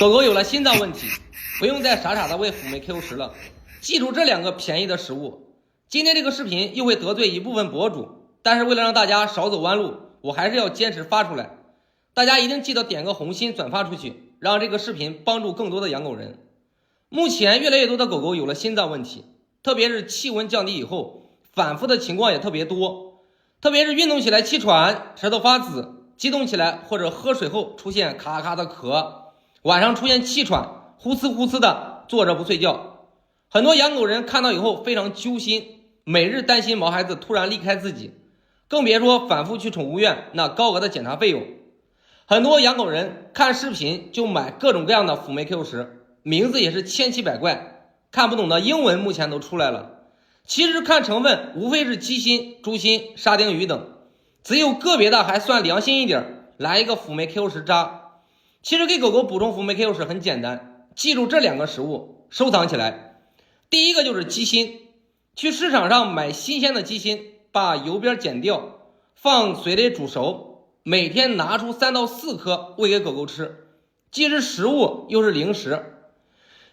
狗狗有了心脏问题，不用再傻傻的喂辅酶 Q10了。记住这2个便宜的食物。今天这个视频又会得罪一部分博主，但是为了让大家少走弯路，我还是要坚持发出来。大家一定记得点个红心转发出去，让这个视频帮助更多的养狗人。目前越来越多的狗狗有了心脏问题，特别是气温降低以后，反复的情况也特别多，特别是运动起来气喘、舌头发紫，激动起来或者喝水后出现咔咔的咳，晚上出现气喘，呼呲呼呲的坐着不睡觉。很多养狗人看到以后非常揪心，每日担心毛孩子突然离开自己，更别说反复去宠物院那高额的检查费用。很多养狗人看视频就买各种各样的辅酶 Q10，名字也是千奇百怪，看不懂的英文目前都出来了。其实看成分无非是鸡心、猪心、沙丁鱼等，只有个别的还算良心一点，来一个辅酶 Q10渣。其实给狗狗补充辅酶 Q10很简单，记住这2个食物收藏起来。第一个就是鸡心，去市场上买新鲜的鸡心，把油边剪掉，放水里煮熟，每天拿出3到4颗喂给狗狗吃，既是食物又是零食。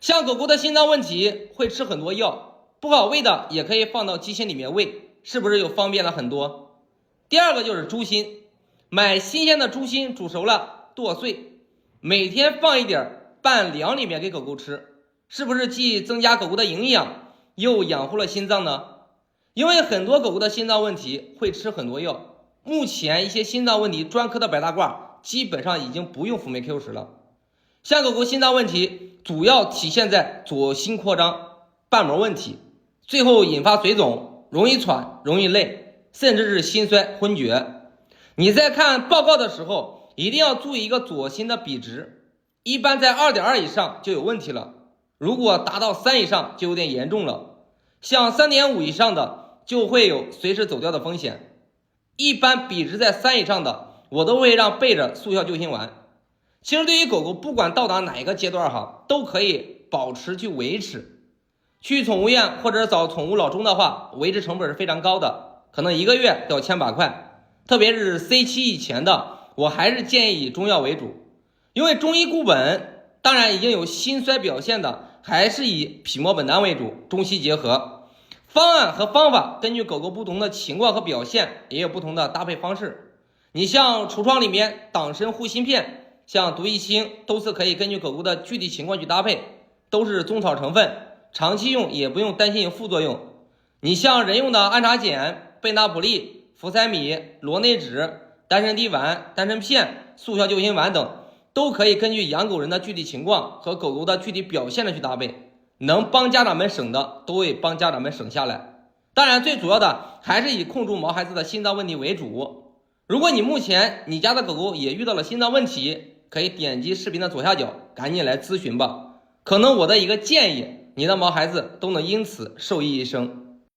像狗狗的心脏问题会吃很多药，不好喂的也可以放到鸡心里面喂，是不是又方便了很多？第二个就是猪心，买新鲜的猪心煮熟了剁碎，每天放一点拌粮里面给狗狗吃，是不是既增加狗狗的营养又养护了心脏呢？因为很多狗狗的心脏问题会吃很多药，目前一些心脏问题专科的白大褂基本上已经不用辅酶 Q10了。像狗狗心脏问题主要体现在左心扩张、瓣膜问题，最后引发水肿，容易喘、容易累，甚至是心衰昏厥。你在看报告的时候一定要注意一个左心的比值，一般在 2.2 以上就有问题了，如果达到3以上就有点严重了，像 3.5 以上的就会有随时走掉的风险。一般比值在3以上的我都会让备着速效救心丸。其实对于狗狗不管到达哪一个阶段都可以保持去维持。去宠物院或者找宠物老中的话，维持成本是非常高的，可能1个月要1000把块，特别是 C7 以前的，我还是建议以中药为主。因为中医固本，当然已经有心衰表现的，还是以匹莫本丹为主，中西结合。方案和方法根据狗狗不同的情况和表现也有不同的搭配方式。你像橱窗里面党参护心片，像独益清都是可以根据狗狗的具体情况去搭配，都是中草成分，长期用也不用担心有副作用。你像人用的安茶碱、贝那普利、福塞米、螺内酯、丹参滴丸、丹参片、速效救心丸等，都可以根据养狗人的具体情况和狗狗的具体表现的去搭配，能帮家长们省的都会帮家长们省下来。当然最主要的还是以控住毛孩子的心脏问题为主。如果你目前你家的狗狗也遇到了心脏问题，可以点击视频的左下角赶紧来咨询吧，可能我的一个建议，你的毛孩子都能因此受益一生。